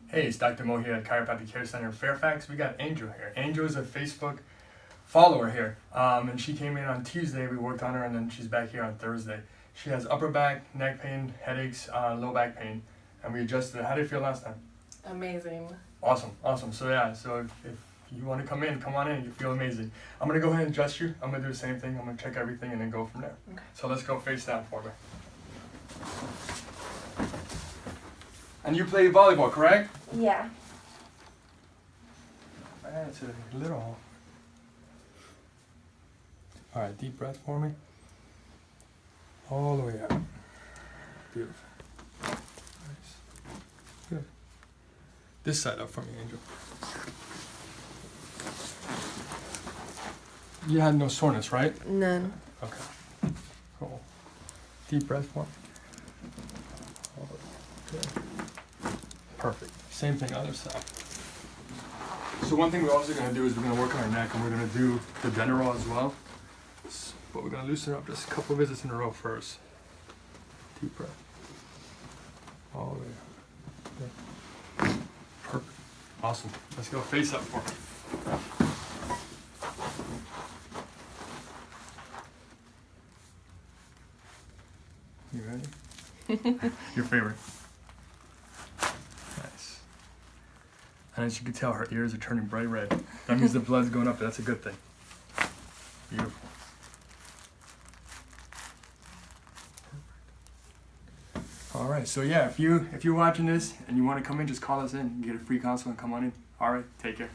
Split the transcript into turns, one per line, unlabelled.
Hey, it's Dr. Mo here at Chiropractic Care Center in Fairfax. We got Angel here. Angel is a Facebook follower here, and she came in on Tuesday. We worked on her, and then she's back here on Thursday. She has upper back, neck pain, headaches, low back pain, and we adjusted it. How did it feel last time?
Amazing.
Awesome. So if you want to come on in. You feel amazing. I'm going to go ahead and adjust you. I'm going to do the same thing. I'm going to check everything and then go from there.
Okay.
So let's go face down for me. And you play volleyball, correct?
Yeah.
That's a little. All right, deep breath for me. All the way out. Beautiful. Nice. Good. This side up for me, Angel. You had no soreness, right?
None.
Okay. Cool. Deep breath for me. Good. Perfect. Same thing, other side. So one thing we're also going to do is we're going to work on our neck, and we're going to do the Deneral as well. But we're going to loosen up just a couple of visits in a row first. Deep breath. All the way up. Good. Perfect. Awesome. Let's go face up for me. You ready? Your favorite. Nice. And as you can tell, her ears are turning bright red. That means the blood's going up. That's a good thing. Beautiful. All right. So yeah, if you're watching this and you want to come in, just call us in. You get a free consult and come on in. All right. Take care.